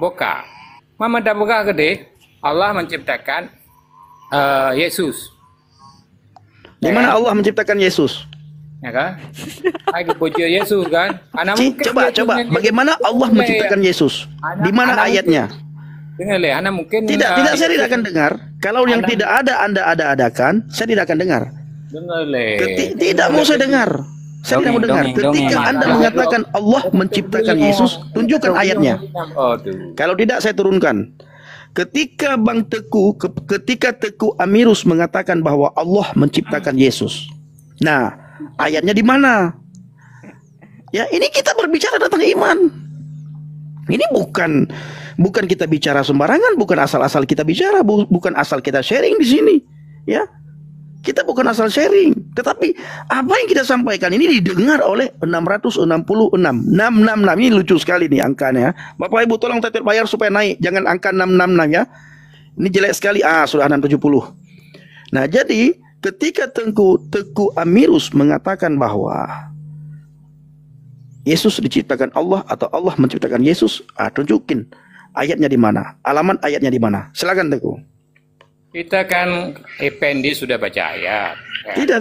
Boka. Mama dah boka gede. Allah menciptakan Yesus. Di mana Allah menciptakan Yesus? Ya kan? Aku puji Yesus kan. Coba. Bagaimana Allah menciptakan Yesus? Di mana ayatnya? Dengar le, Ana mungkin Tidak, saya tidak akan dengar. Kalau yang tidak ada Anda adakan, saya tidak akan dengar. Dengar le. Tidak mau saya dengar. Saya tidak mau dengar. Ketika Anda mengatakan Allah menciptakan Yesus, tunjukkan ayatnya. Kalau tidak, saya turunkan. Ketika ketika Teguh Amirus mengatakan bahwa Allah menciptakan Yesus. Nah, ayatnya di mana? Ya, ini kita berbicara tentang iman. Ini bukan kita bicara sembarangan, bukan asal-asal kita bicara, bukan asal kita sharing di sini, ya. Kita bukan asal sharing, tetapi apa yang kita sampaikan ini didengar oleh 666. 666 ini lucu sekali nih angkanya. Bapak Ibu tolong tetep bayar supaya naik, jangan angka 666 ya. Ini jelek sekali. Sudah 670. Nah, jadi ketika Teguh Amirus mengatakan bahwa Yesus diciptakan Allah atau Allah menciptakan Yesus, tunjukin ayatnya di mana, alamat ayatnya di mana. Silakan Teguh. Kita kan Effendi sudah baca ayat. Tidak.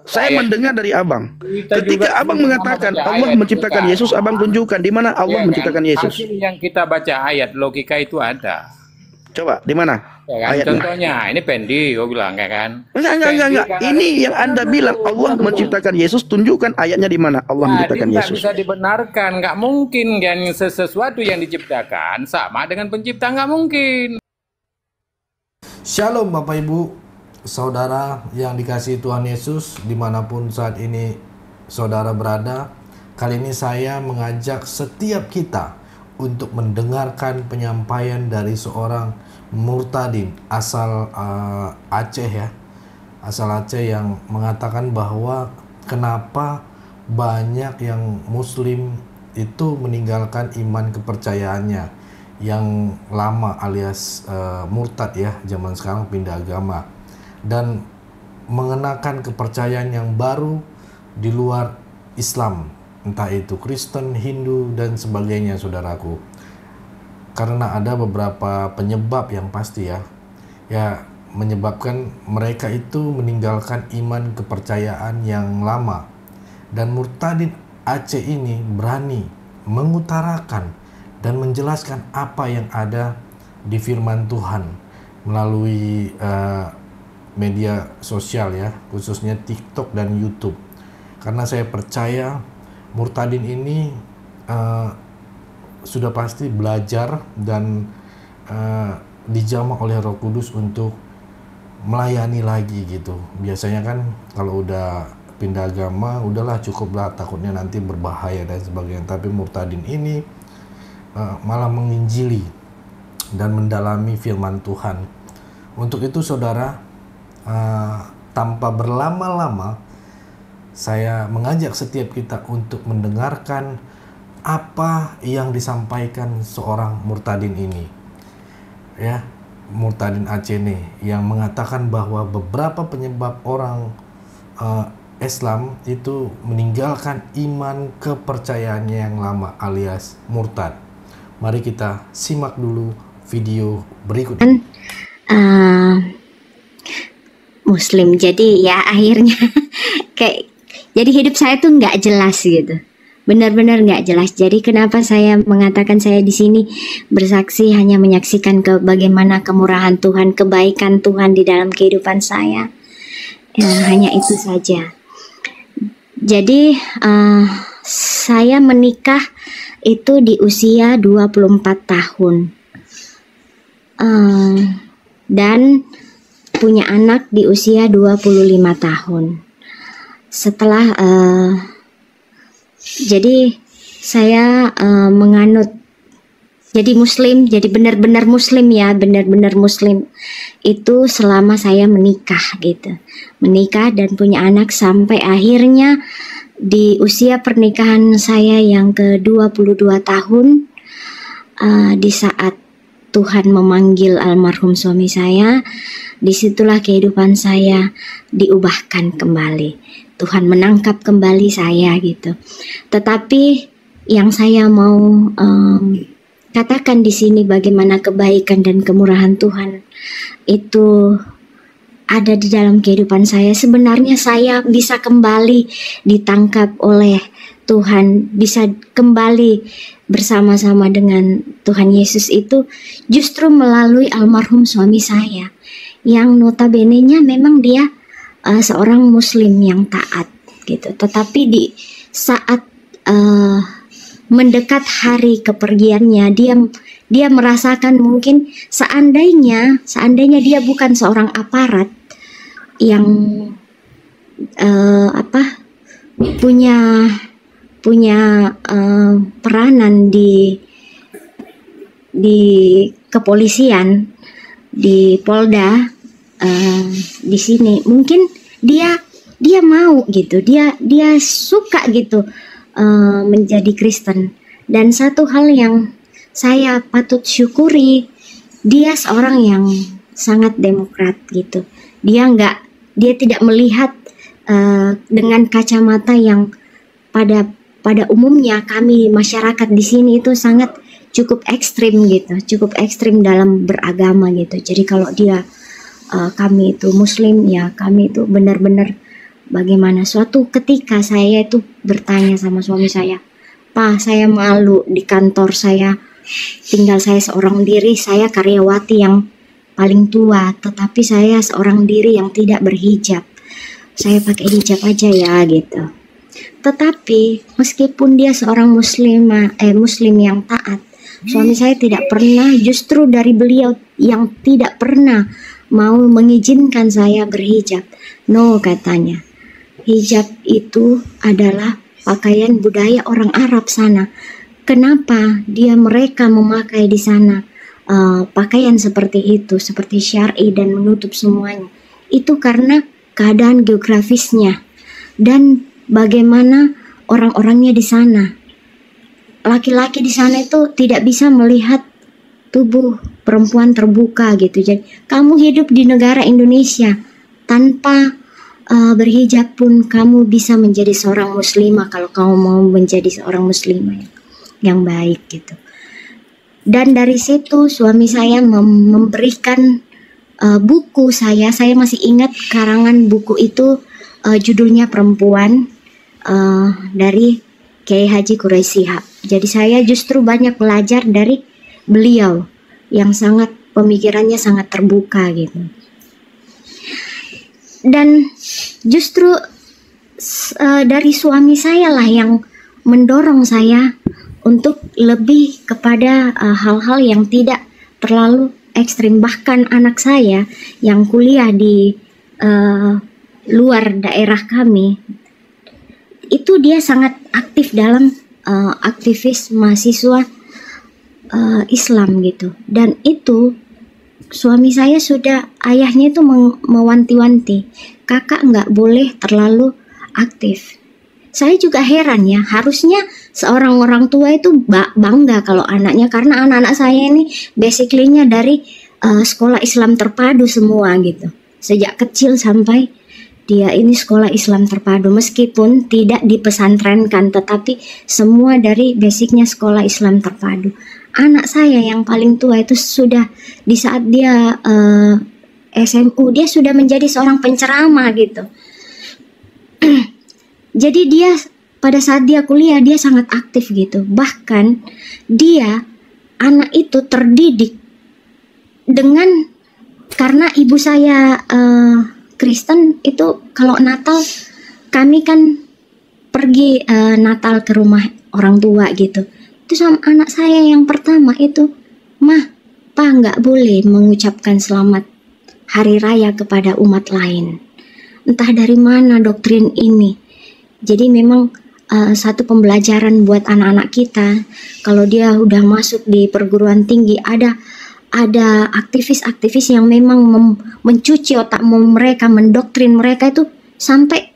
Saya mendengar dari Abang. Ketika Abang mengatakan Allah menciptakan Yesus, Abang tunjukkan di mana Allah menciptakan Yesus. Hasil yang kita baca ayat, logika itu ada. Coba, di mana? Ya kan? Ayatnya. Contohnya, ini Pendi, gue bilang ya kan. Enggak. Ini yang Anda bilang Allah menciptakan Yesus, tunjukkan ayatnya di mana Allah menciptakan Yesus. Nggak bisa dibenarkan, nggak mungkin kan sesuatu yang diciptakan sama dengan pencipta, nggak mungkin. Shalom Bapak Ibu, Saudara yang dikasihi Tuhan Yesus dimanapun saat ini Saudara berada. Kali ini saya mengajak setiap kita untuk mendengarkan penyampaian dari seorang murtadin asal Aceh ya. Asal Aceh yang mengatakan bahwa kenapa banyak yang muslim itu meninggalkan iman kepercayaannya yang lama alias murtad ya, zaman sekarang pindah agama dan mengenakan kepercayaan yang baru di luar Islam, entah itu Kristen, Hindu dan sebagainya saudaraku. Karena ada beberapa penyebab yang pasti ya menyebabkan mereka itu meninggalkan iman kepercayaan yang lama. Dan murtadin Aceh ini berani mengutarakan dan menjelaskan apa yang ada di firman Tuhan melalui media sosial ya, khususnya TikTok dan YouTube. Karena saya percaya murtadin ini sudah pasti belajar dan dijamah oleh Roh Kudus untuk melayani lagi gitu. Biasanya kan kalau udah pindah agama, udahlah cukuplah, takutnya nanti berbahaya dan sebagainya. Tapi murtadin ini malah menginjili dan mendalami firman Tuhan. Untuk itu saudara, tanpa berlama-lama saya mengajak setiap kita untuk mendengarkan apa yang disampaikan seorang murtadin ini ya, murtadin Aceh ini yang mengatakan bahwa beberapa penyebab orang Islam itu meninggalkan iman kepercayaannya yang lama alias murtad. Mari kita simak dulu video berikut ini. Muslim, jadi ya akhirnya kayak jadi hidup saya tuh nggak jelas gitu, benar-benar nggak jelas. Jadi kenapa saya mengatakan saya di sini bersaksi hanya menyaksikan bagaimana kemurahan Tuhan, kebaikan Tuhan di dalam kehidupan saya, ya, hanya itu saja. Jadi saya menikah itu di usia 24 tahun dan punya anak di usia 25 tahun. Setelah jadi saya menganut jadi muslim, jadi benar-benar muslim ya, benar-benar muslim itu selama saya menikah gitu. Menikah dan punya anak sampai akhirnya di usia pernikahan saya yang ke-22 tahun, di saat Tuhan memanggil almarhum suami saya, disitulah kehidupan saya diubahkan kembali. Tuhan menangkap kembali saya gitu. Tetapi yang saya mau katakan di sini bagaimana kebaikan dan kemurahan Tuhan itu ada di dalam kehidupan saya. Sebenarnya saya bisa kembali ditangkap oleh Tuhan, bisa kembali bersama-sama dengan Tuhan Yesus itu justru melalui almarhum suami saya, yang notabene-nya memang dia seorang muslim yang taat gitu. Tetapi di saat mendekat hari kepergiannya, dia merasakan mungkin seandainya dia bukan seorang aparat yang punya peranan di kepolisian, di Polda, di sini mungkin dia mau gitu, dia suka gitu menjadi Kristen. Dan satu hal yang saya patut syukuri, dia seorang yang sangat demokrat gitu. Dia tidak melihat dengan kacamata yang pada umumnya kami masyarakat di sini itu sangat cukup ekstrim gitu, cukup ekstrim dalam beragama gitu. Jadi kalau kami itu muslim, ya kami itu benar-benar bagaimana. Suatu ketika saya itu bertanya sama suami saya, "Pak, saya malu di kantor saya, tinggal saya seorang diri, saya karyawati yang paling tua, tetapi saya seorang diri yang tidak berhijab. Saya pakai hijab aja ya," gitu. Tetapi meskipun dia seorang muslim yang taat, suami saya tidak pernah, justru dari beliau yang tidak pernah mau mengizinkan saya berhijab. No, katanya. Hijab itu adalah pakaian budaya orang Arab sana. Kenapa mereka memakai di sana pakaian seperti itu, seperti syar'i dan menutup semuanya? Itu karena keadaan geografisnya dan bagaimana orang-orangnya di sana. Laki-laki di sana itu tidak bisa melihat tubuh perempuan terbuka gitu. Jadi kamu hidup di negara Indonesia tanpa berhijab pun kamu bisa menjadi seorang muslimah kalau kamu mau menjadi seorang muslimah yang baik gitu. Dan dari situ suami saya memberikan buku saya masih ingat karangan buku itu, judulnya Perempuan, dari Kiai Haji Quraisy Shihab. Jadi saya justru banyak belajar dari beliau yang pemikirannya sangat terbuka gitu. Dan justru dari suami saya lah yang mendorong saya untuk lebih kepada hal-hal yang tidak terlalu ekstrim. Bahkan anak saya yang kuliah di luar daerah kami, itu dia sangat aktif dalam aktivis mahasiswa Islam gitu. Dan itu suami saya ayahnya itu mewanti-wanti, kakak nggak boleh terlalu aktif. Saya juga heran ya, harusnya seorang orang tua itu bangga kalau anaknya, karena anak-anak saya ini basically-nya dari sekolah Islam terpadu semua gitu. Sejak kecil sampai dia ini sekolah Islam terpadu, meskipun tidak dipesantrenkan, tetapi semua dari basicnya sekolah Islam terpadu. Anak saya yang paling tua itu sudah di saat dia SMU, dia sudah menjadi seorang penceramah gitu. Jadi dia pada saat dia kuliah dia sangat aktif gitu. Bahkan anak itu terdidik karena ibu saya Kristen itu, kalau Natal kami kan pergi Natal ke rumah orang tua gitu. Itu sama anak saya yang pertama itu, "Mah, Pa nggak boleh mengucapkan selamat hari raya kepada umat lain." Entah dari mana doktrin ini. Jadi memang satu pembelajaran buat anak-anak kita. Kalau dia udah masuk di perguruan tinggi, ada aktivis-aktivis yang memang mencuci otak mereka, mendoktrin mereka itu sampai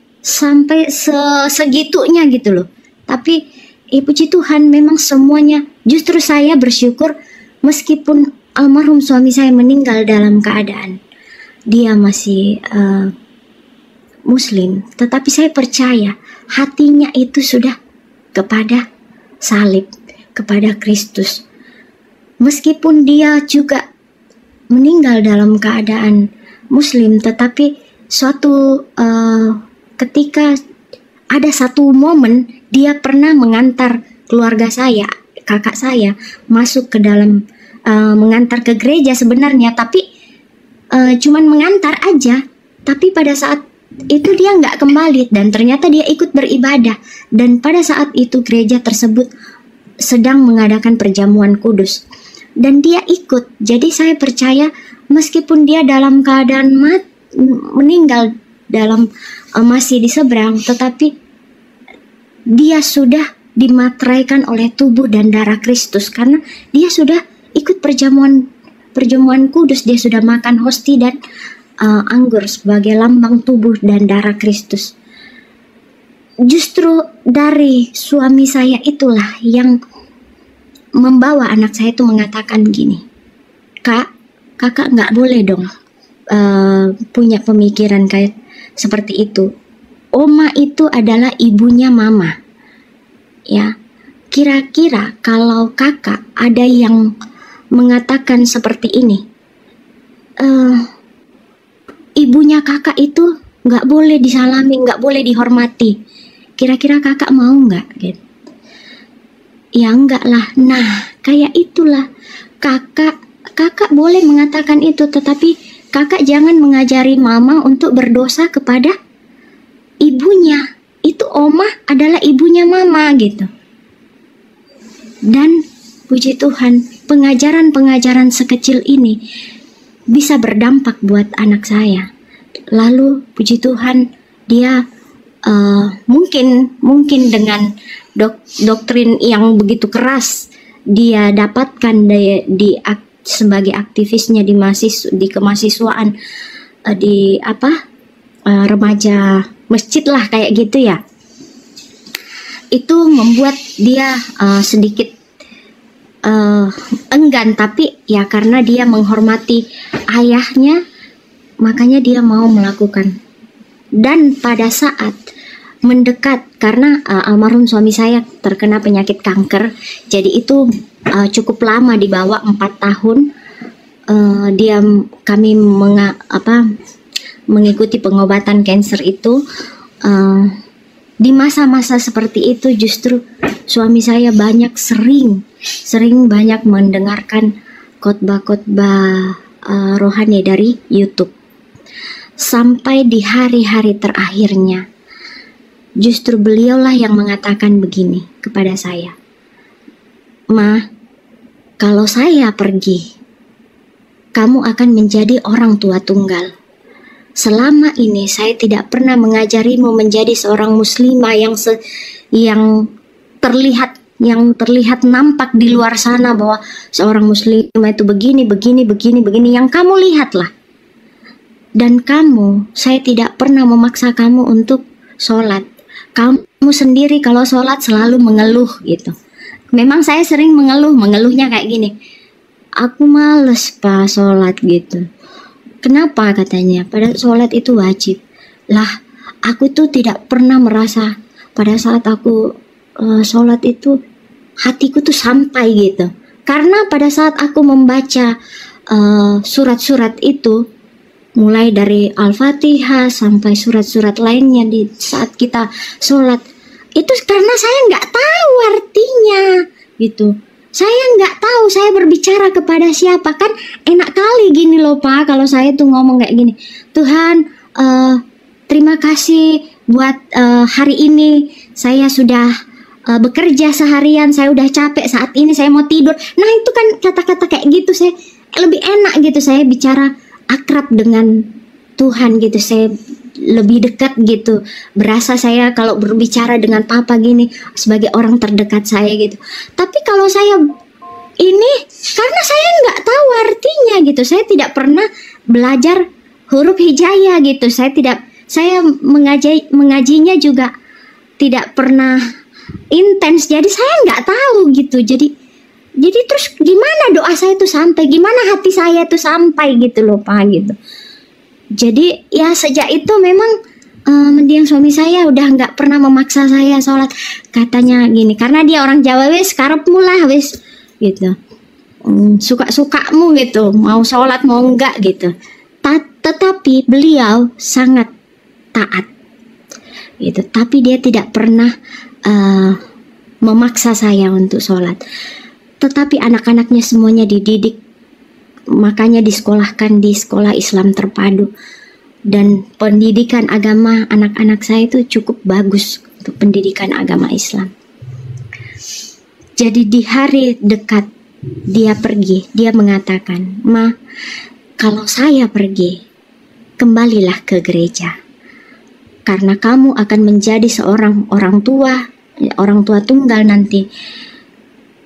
segitunya gitu loh. Tapi puji Tuhan memang semuanya, justru saya bersyukur meskipun almarhum suami saya meninggal dalam keadaan dia masih muslim, tetapi saya percaya hatinya itu sudah kepada salib, kepada Kristus. meskipun dia juga meninggal dalam keadaan muslim, tetapi suatu ketika ada satu momen dia pernah mengantar keluarga saya, kakak saya masuk ke dalam mengantar ke gereja sebenarnya, tapi cuman mengantar aja, tapi pada saat itu dia nggak kembali dan ternyata dia ikut beribadah, dan pada saat itu gereja tersebut sedang mengadakan perjamuan kudus dan dia ikut. Jadi saya percaya meskipun dia dalam keadaan meninggal dalam masih di seberang, tetapi dia sudah dimateraikan oleh tubuh dan darah Kristus karena dia sudah ikut perjamuan kudus, dia sudah makan hosti dan anggur sebagai lambang tubuh dan darah Kristus. Justru dari suami saya itulah yang membawa anak saya itu mengatakan gini, kakak nggak boleh dong punya pemikiran kayak seperti itu. Oma itu adalah ibunya mama. Ya, kira-kira kalau kakak ada yang mengatakan seperti ini, ibunya kakak itu nggak boleh disalami, nggak boleh dihormati. Kira-kira kakak mau nggak? Gitu. Ya enggak lah. Nah, kayak itulah kakak boleh mengatakan itu, tetapi kakak jangan mengajari mama untuk berdosa kepada ibunya. Itu oma adalah ibunya mama gitu. Dan puji Tuhan, pengajaran-pengajaran sekecil ini bisa berdampak buat anak saya. Lalu puji Tuhan, dia mungkin dengan doktrin yang begitu keras dia dapatkan sebagai aktivisnya di kemahasiswaan, remaja masjid lah kayak gitu ya. Itu membuat dia sedikit enggan, tapi ya karena dia menghormati ayahnya, makanya dia mau melakukan. Dan pada saat mendekat, karena almarhum suami saya terkena penyakit kanker, jadi itu cukup lama, di bawah 4 tahun kami mengikuti pengobatan kanker itu. Di masa-masa seperti itu justru suami saya sering banyak mendengarkan khotbah-khotbah rohani dari YouTube. Sampai di hari-hari terakhirnya, justru beliaulah yang mengatakan begini kepada saya, "Ma, kalau saya pergi, kamu akan menjadi orang tua tunggal. Selama ini saya tidak pernah mengajarimu menjadi seorang muslimah yang terlihat nampak di luar sana bahwa seorang muslimah itu begini, yang kamu lihatlah. Dan saya tidak pernah memaksa kamu untuk sholat. Kamu sendiri kalau sholat selalu mengeluh gitu." Memang saya sering mengeluhnya kayak gini, "Aku males pak sholat gitu." "Kenapa?" katanya, "Pada sholat itu wajib." Lah, aku tuh tidak pernah merasa pada saat aku sholat itu hatiku tuh sampai gitu. Karena pada saat aku membaca surat-surat itu, mulai dari Al-Fatihah sampai surat-surat lainnya di saat kita sholat, itu karena saya nggak tahu artinya gitu. Saya nggak tahu saya berbicara kepada siapa. Kan enak kali gini loh Pak, kalau saya tuh ngomong kayak gini, "Tuhan, terima kasih buat hari ini, saya sudah bekerja seharian, saya udah capek, saat ini saya mau tidur." Nah itu kan kata-kata kayak gitu, saya lebih enak gitu, saya bicara akrab dengan Tuhan gitu, saya lebih dekat gitu, berasa saya kalau berbicara dengan Papa gini sebagai orang terdekat saya gitu. Tapi kalau saya ini, karena saya nggak tahu artinya gitu, saya tidak pernah belajar huruf hijaiyah gitu, saya mengajinya juga tidak pernah intens, jadi saya nggak tahu gitu. Jadi terus gimana doa saya itu sampai, gimana hati saya itu sampai gitu loh Pak gitu. Jadi ya sejak itu memang mendiang suami saya udah nggak pernah memaksa saya sholat. Katanya gini, karena dia orang Jawa, wis karepmu lah wis gitu. suka-sukamu gitu, mau sholat mau enggak gitu. Tetapi beliau sangat taat gitu, tapi dia tidak pernah memaksa saya untuk sholat. Tetapi anak-anaknya semuanya dididik, makanya disekolahkan di sekolah Islam terpadu, dan pendidikan agama anak-anak saya itu cukup bagus untuk pendidikan agama Islam. Jadi di hari dekat dia pergi, dia mengatakan, "Ma, kalau saya pergi, kembalilah ke gereja. Karena kamu akan menjadi seorang orang tua tunggal nanti.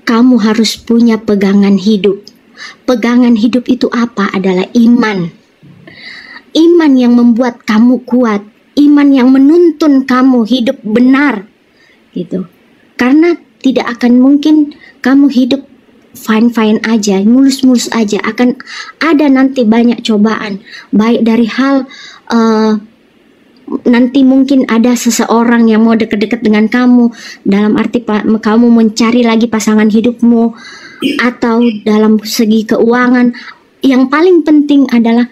Kamu harus punya pegangan hidup. Pegangan hidup itu apa? Adalah iman. Iman yang membuat kamu kuat, iman yang menuntun kamu hidup benar." Gitu. Karena tidak akan mungkin kamu hidup fine-fine aja, mulus-mulus aja. Akan ada nanti banyak cobaan, baik dari hal nanti mungkin ada seseorang yang mau deket-deket dengan kamu, dalam arti kamu mencari lagi pasangan hidupmu, atau dalam segi keuangan. Yang paling penting adalah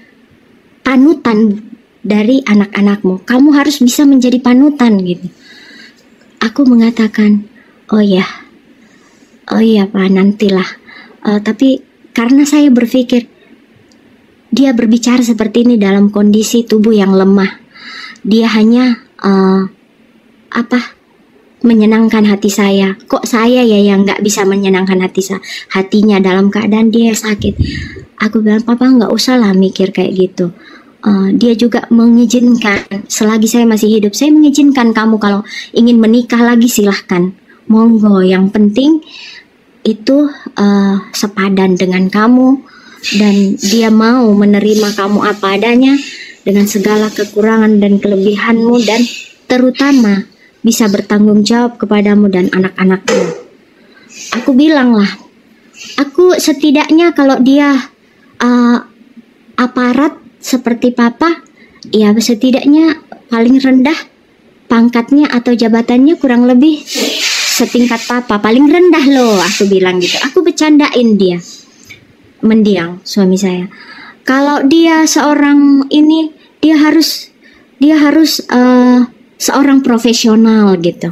panutan dari anak-anakmu. Kamu harus bisa menjadi panutan gitu. Aku mengatakan, oh iya Pak, nantilah. Tapi karena saya berpikir dia berbicara seperti ini dalam kondisi tubuh yang lemah, dia hanya menyenangkan hati saya. Kok saya ya yang nggak bisa menyenangkan hatinya dalam keadaan dia sakit. Aku bilang, Papa nggak usah lah mikir kayak gitu. Dia juga mengizinkan, selagi saya masih hidup, saya mengizinkan kamu kalau ingin menikah lagi silahkan, monggo. Yang penting itu sepadan dengan kamu, dan dia mau menerima kamu apa adanya dengan segala kekurangan dan kelebihanmu, dan terutama bisa bertanggung jawab kepadamu dan anak-anakmu. Aku bilang lah, aku setidaknya kalau dia aparat seperti Papa, ya setidaknya paling rendah pangkatnya atau jabatannya kurang lebih setingkat Papa, paling rendah loh, aku bilang gitu. Aku bercandain dia. Mendiang suami saya. Kalau dia seorang ini, dia harus seorang profesional gitu.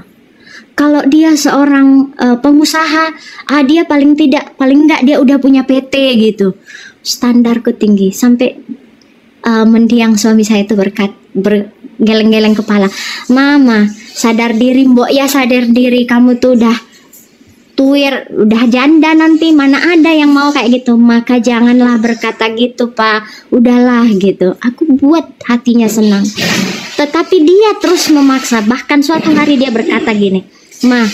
Kalau dia seorang pengusaha, dia paling enggak dia udah punya PT gitu. Standarku tinggi. Sampai mendiang suami saya itu bergeleng-geleng kepala. Mama, sadar diri Mbok ya, sadar diri, kamu tuh udah tuir, udah janda nanti, mana ada yang mau kayak gitu. Maka janganlah berkata gitu Pak, udahlah gitu. Aku buat hatinya senang. Tetapi dia terus memaksa. Bahkan suatu hari dia berkata gini, Ma,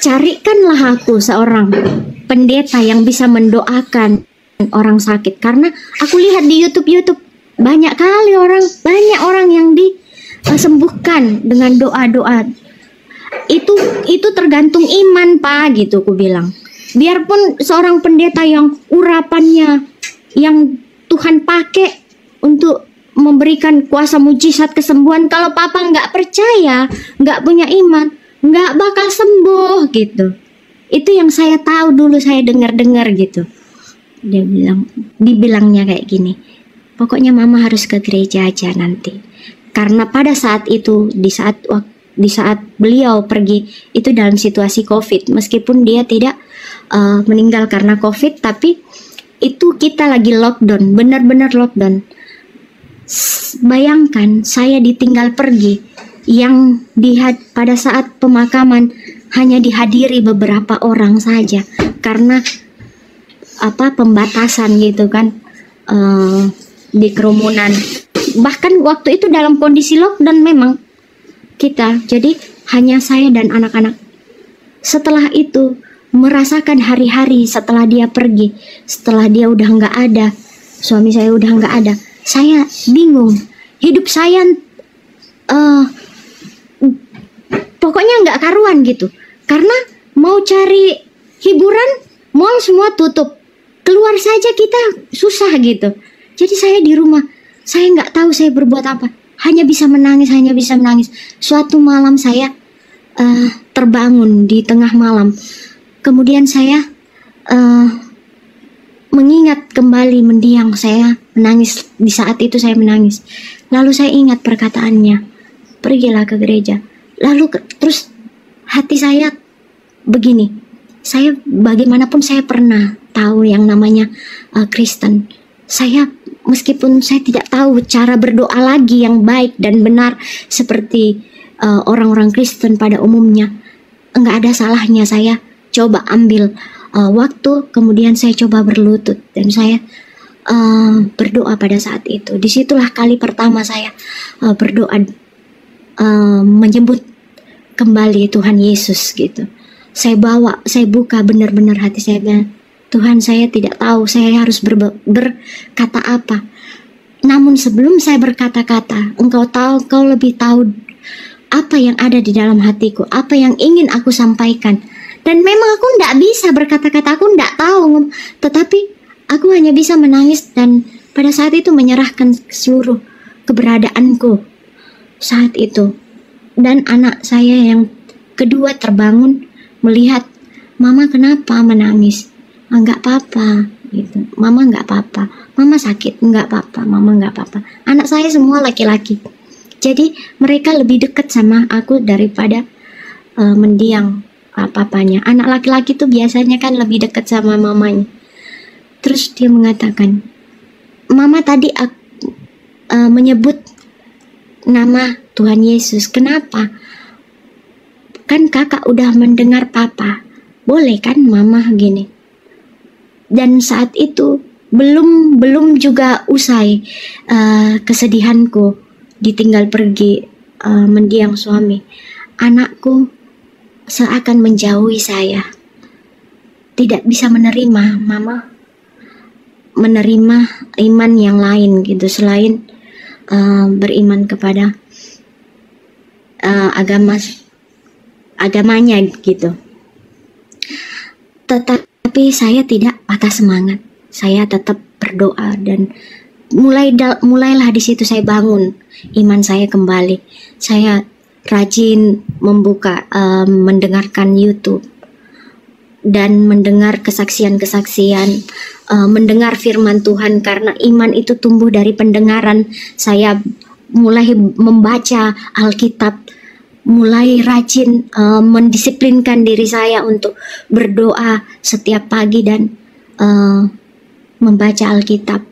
carikanlah aku seorang pendeta yang bisa mendoakan orang sakit. Karena aku lihat di YouTube banyak orang yang disembuhkan dengan doa-doa. Itu tergantung iman Pak, gitu ku bilang. Biarpun seorang pendeta yang urapannya yang Tuhan pakai untuk memberikan kuasa mujizat kesembuhan, kalau Papa nggak percaya, nggak punya iman, nggak bakal sembuh gitu. Itu yang saya tahu dulu, saya dengar gitu. Dibilangnya kayak gini, pokoknya Mama harus ke gereja aja nanti. Karena pada saat itu, di saat beliau pergi itu dalam situasi COVID, meskipun dia tidak meninggal karena COVID, tapi itu kita lagi lockdown, benar-benar lockdown. Bayangkan saya ditinggal pergi, yang pada saat pemakaman hanya dihadiri beberapa orang saja karena pembatasan gitu kan, di kerumunan. Bahkan waktu itu dalam kondisi lockdown memang kita, jadi hanya saya dan anak-anak. Setelah itu merasakan hari-hari setelah dia pergi, setelah dia udah nggak ada, suami saya udah nggak ada, saya bingung. Hidup saya pokoknya nggak karuan gitu. Karena mau cari hiburan, mall semua tutup, keluar saja kita susah gitu. Jadi saya di rumah, saya nggak tahu saya berbuat apa. Hanya bisa menangis. Suatu malam saya terbangun di tengah malam. Kemudian saya kembali mendiang. Saya menangis, di saat itu saya menangis. Lalu saya ingat perkataannya, pergilah ke gereja. Lalu terus hati saya begini, saya bagaimanapun saya pernah tahu yang namanya Kristen. Saya meskipun saya tidak tahu cara berdoa lagi yang baik dan benar seperti orang-orang Kristen pada umumnya, enggak ada salahnya saya coba ambil waktu, kemudian saya coba berlutut dan saya berdoa pada saat itu. Disitulah kali pertama saya berdoa, menyebut kembali Tuhan Yesus gitu. Saya buka benar-benar hati saya, bilang, Tuhan, saya tidak tahu saya harus berkata apa. Namun sebelum saya berkata-kata, Engkau tahu, Engkau lebih tahu apa yang ada di dalam hatiku, apa yang ingin aku sampaikan. Dan memang aku tidak bisa berkata-kata, aku tidak tahu, tetapi aku hanya bisa menangis dan pada saat itu menyerahkan seluruh keberadaanku saat itu. Dan anak saya yang kedua terbangun melihat, Mama kenapa menangis? Enggak apa-apa gitu. Mama enggak apa-apa. Mama sakit, enggak apa-apa. Mama enggak apa-apa. Anak saya semua laki-laki. Jadi mereka lebih dekat sama aku daripada mendiang papanya. Anak laki-laki tuh biasanya kan lebih dekat sama mamanya. Terus dia mengatakan, Mama tadi menyebut nama Tuhan Yesus. Kenapa? Kan kakak udah mendengar papa. Boleh kan Mama gini? Dan saat itu belum juga usai kesedihanku ditinggal pergi mendiang suami. Anakku seakan menjauhi saya. Tidak bisa menerima Mama menerima iman yang lain gitu selain beriman kepada agamanya gitu. Tetapi saya tidak patah semangat. Saya tetap berdoa dan mulailah di situ saya bangun iman saya kembali. Saya rajin mendengarkan YouTube dan mendengar kesaksian-kesaksian, mendengar firman Tuhan, karena iman itu tumbuh dari pendengaran. Saya mulai membaca Alkitab, mulai rajin mendisiplinkan diri saya untuk berdoa setiap pagi dan membaca Alkitab.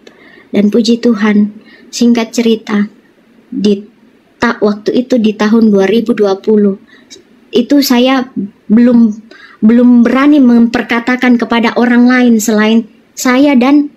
Dan puji Tuhan, singkat cerita, waktu itu di tahun 2020 itu saya belum berani memperkatakan kepada orang lain selain saya dan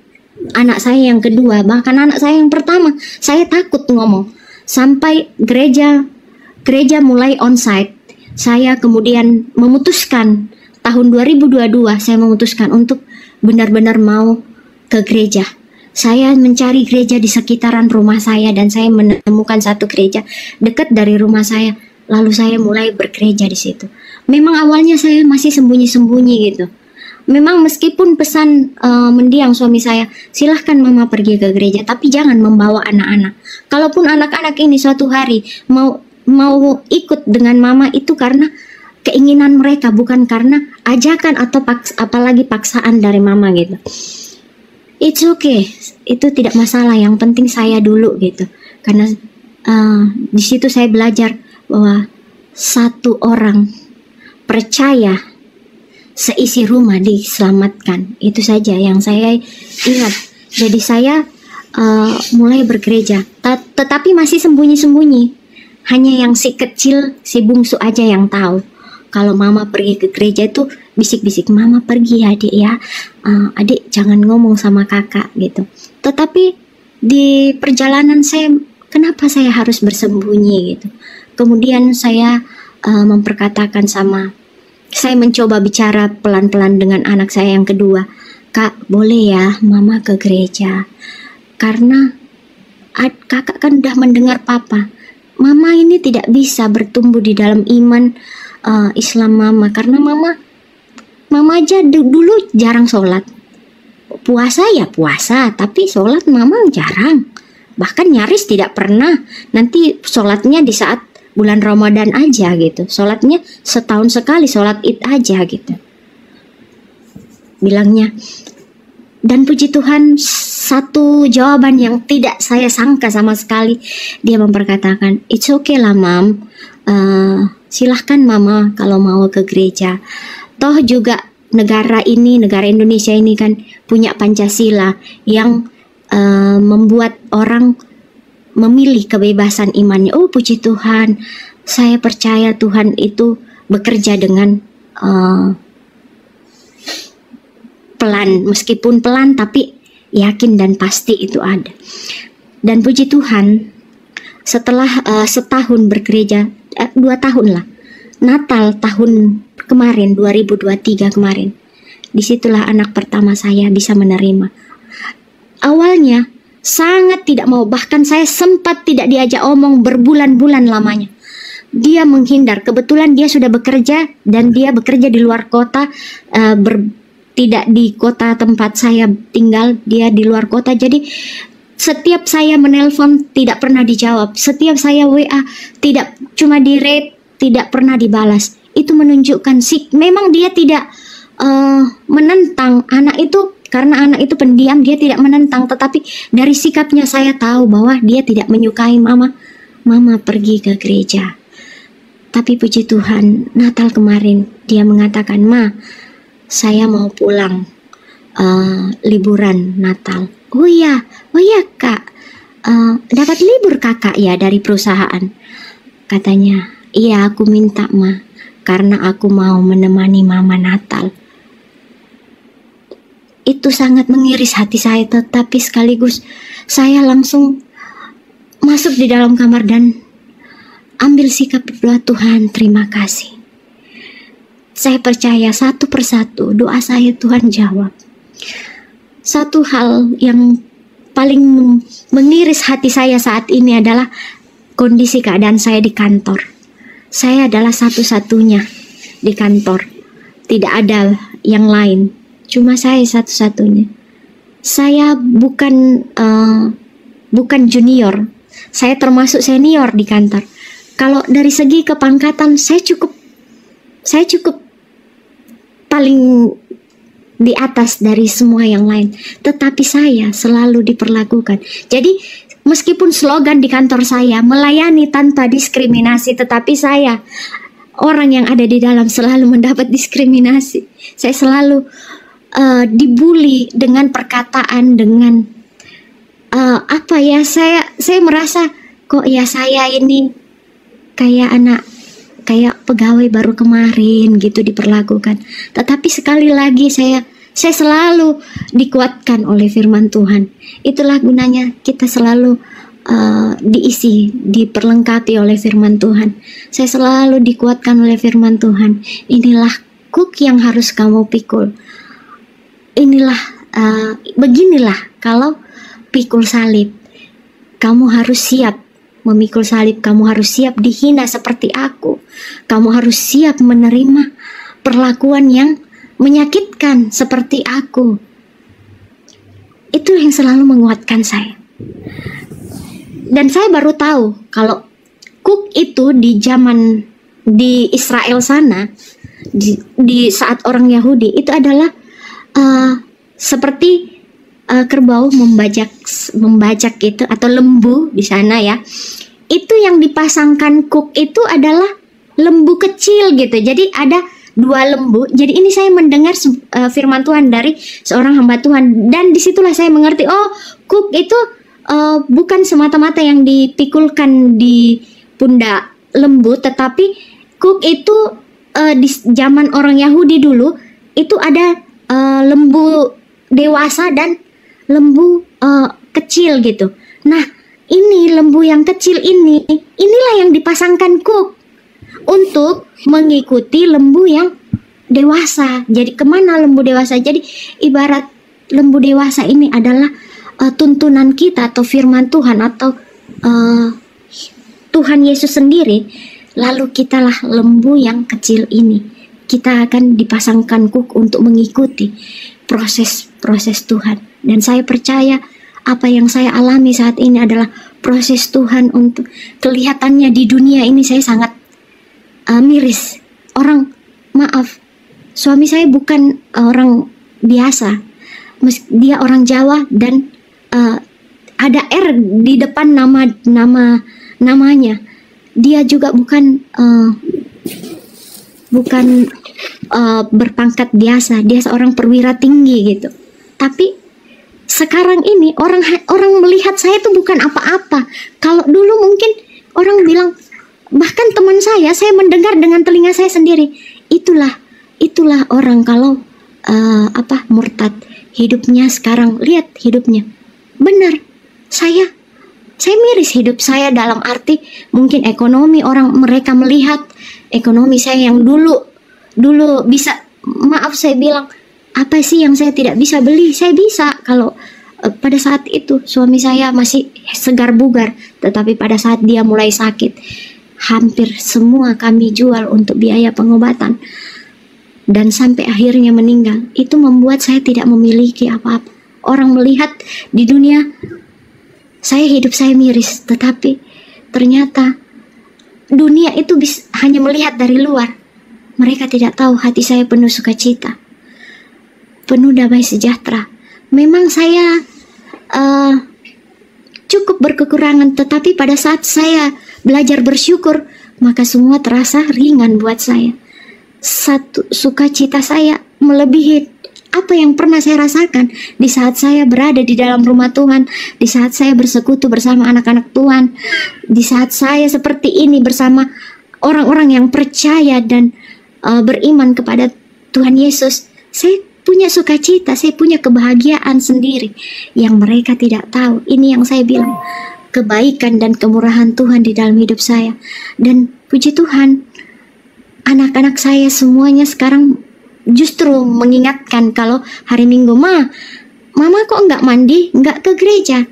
anak saya yang kedua. Bahkan anak saya yang pertama saya takut ngomong. Sampai gereja mulai onsite, saya kemudian memutuskan tahun 2022 saya memutuskan untuk benar-benar mau ke gereja. Saya mencari gereja di sekitaran rumah saya dan saya menemukan satu gereja dekat dari rumah saya. Lalu saya mulai bergereja di situ. Memang awalnya saya masih sembunyi-sembunyi gitu. Memang meskipun pesan mendiang suami saya, silahkan Mama pergi ke gereja, tapi jangan membawa anak-anak. Kalaupun anak-anak ini suatu hari mau ikut dengan Mama, itu karena keinginan mereka, bukan karena ajakan atau apalagi paksaan dari Mama gitu. It's okay, itu tidak masalah. Yang penting saya dulu gitu. Karena di situ saya belajar bahwa satu orang percaya seisi rumah diselamatkan. Itu saja yang saya ingat. Jadi saya mulai bergereja, tetapi masih sembunyi-sembunyi. Hanya yang si kecil, si bungsu aja yang tahu. Kalau Mama pergi ke gereja itu bisik-bisik, Mama pergi ya adik ya, adik jangan ngomong sama kakak gitu. Tetapi di perjalanan saya, kenapa saya harus bersembunyi gitu. Kemudian saya memperkatakan saya mencoba bicara pelan-pelan dengan anak saya yang kedua. Kak, boleh ya Mama ke gereja? Karena kakak kan udah mendengar papa. Mama ini tidak bisa bertumbuh di dalam iman Islam Mama. Karena Mama aja dulu jarang sholat. Puasa ya puasa, tapi sholat Mama jarang. Bahkan nyaris tidak pernah. Nanti sholatnya di saat bulan Ramadan aja gitu. Sholatnya setahun sekali, sholat Id aja gitu. Bilangnya, Dan puji Tuhan, satu jawaban yang tidak saya sangka sama sekali, dia memperkatakan, it's okay lah mam, silahkan mama kalau mau ke gereja. Toh juga negara Indonesia ini kan punya Pancasila yang membuat orang memilih kebebasan imannya. Oh puji Tuhan, saya percaya Tuhan itu bekerja dengan pelan, meskipun pelan tapi yakin dan pasti itu ada. Dan puji Tuhan, setelah setahun bergereja, 2 tahun lah, Natal tahun kemarin 2023 kemarin, disitulah anak pertama saya bisa menerima. Awalnya sangat tidak mau, bahkan saya sempat tidak diajak omong berbulan-bulan lamanya. Dia menghindar, kebetulan dia sudah bekerja dan dia bekerja di luar kota, tidak di kota tempat saya tinggal, dia di luar kota. Jadi setiap saya menelpon tidak pernah dijawab, setiap saya WA tidak, cuma di read, tidak pernah dibalas. Itu menunjukkan memang dia tidak menentang anak itu, karena anak itu pendiam, dia tidak menentang, tetapi dari sikapnya saya tahu bahwa dia tidak menyukai mama pergi ke gereja. Tapi puji Tuhan, Natal kemarin dia mengatakan, "Ma, saya mau pulang liburan Natal." Oh iya kak, dapat libur kakak ya dari perusahaan? Katanya, iya aku minta ma, karena aku mau menemani mama Natal. Itu sangat mengiris hati saya, tetapi sekaligus saya langsung masuk di dalam kamar dan ambil sikap berdoa, Tuhan terima kasih. Saya percaya satu persatu doa saya Tuhan jawab. Satu hal yang paling mengiris hati saya saat ini adalah kondisi keadaan saya di kantor. Saya adalah satu-satunya di kantor. Tidak ada yang lain. Cuma saya satu-satunya. Saya bukan junior. Saya termasuk senior di kantor. Kalau dari segi kepangkatan saya cukup paling di atas dari semua yang lain, tetapi saya selalu diperlakukan. Jadi meskipun slogan di kantor saya melayani tanpa diskriminasi, tetapi saya orang yang ada di dalam selalu mendapat diskriminasi. Saya selalu dibully dengan perkataan, dengan saya merasa kok ya saya ini kayak pegawai baru kemarin gitu diperlakukan. Tetapi sekali lagi saya selalu dikuatkan oleh firman Tuhan. Itulah gunanya kita selalu diperlengkapi oleh firman Tuhan. Saya selalu dikuatkan oleh firman Tuhan. Inilah kuk yang harus kamu pikul. Beginilah kalau pikul salib. Kamu harus siap memikul salib, kamu harus siap dihina seperti aku. Kamu harus siap menerima perlakuan yang menyakitkan seperti aku. Itu yang selalu menguatkan saya. Dan saya baru tahu kalau kuk itu di zaman di Israel sana, di saat orang Yahudi itu adalah seperti kerbau membajak gitu, atau lembu di sana ya. Itu yang dipasangkan kuk itu adalah lembu kecil gitu. Jadi ada 2 lembu. Jadi ini saya mendengar firman Tuhan dari seorang hamba Tuhan, dan disitulah saya mengerti, oh kuk itu bukan semata-mata yang dipikulkan di pundak lembu, tetapi kuk itu di zaman orang Yahudi dulu itu ada lembu dewasa dan lembu kecil gitu. Nah, ini lembu yang kecil inilah yang dipasangkan kuk untuk mengikuti lembu yang dewasa. Jadi kemana lembu dewasa? Jadi ibarat lembu dewasa ini adalah tuntunan kita atau firman Tuhan atau Tuhan Yesus sendiri. Lalu kitalah lembu yang kecil ini. Kita akan dipasangkan kuk untuk mengikuti proses Tuhan. Dan saya percaya apa yang saya alami saat ini adalah proses Tuhan untuk kelihatannya di dunia ini saya sangat miris. Suami saya bukan orang biasa. dia orang Jawa dan ada R di depan namanya. Dia juga bukan berpangkat biasa, dia seorang perwira tinggi gitu. Tapi sekarang ini orang melihat saya itu bukan apa-apa. Kalau dulu mungkin orang bilang, bahkan teman saya mendengar dengan telinga saya sendiri, itulah orang kalau murtad. Hidupnya sekarang, lihat hidupnya. Benar, saya miris hidup saya, dalam arti mungkin ekonomi mereka melihat ekonomi saya yang dulu bisa, maaf saya bilang, apa sih yang saya tidak bisa beli? Saya bisa kalau pada saat itu suami saya masih segar bugar, tetapi pada saat dia mulai sakit, hampir semua kami jual untuk biaya pengobatan dan sampai akhirnya meninggal. Itu membuat saya tidak memiliki apa-apa. Orang melihat di dunia hidup saya miris, tetapi ternyata dunia itu hanya melihat dari luar. Mereka tidak tahu hati saya penuh sukacita, penuh damai sejahtera. Memang saya cukup berkekurangan, tetapi pada saat saya belajar bersyukur, maka semua terasa ringan buat saya. Sukacita saya melebihi apa yang pernah saya rasakan di saat saya berada di dalam rumah Tuhan, di saat saya bersekutu bersama anak-anak Tuhan, di saat saya seperti ini bersama orang-orang yang percaya dan beriman kepada Tuhan Yesus. Saya punya sukacita, saya punya kebahagiaan sendiri yang mereka tidak tahu. Ini yang saya bilang, kebaikan dan kemurahan Tuhan di dalam hidup saya. Dan puji Tuhan, anak-anak saya semuanya sekarang justru mengingatkan kalau hari Minggu, Mama kok nggak mandi, nggak ke gereja.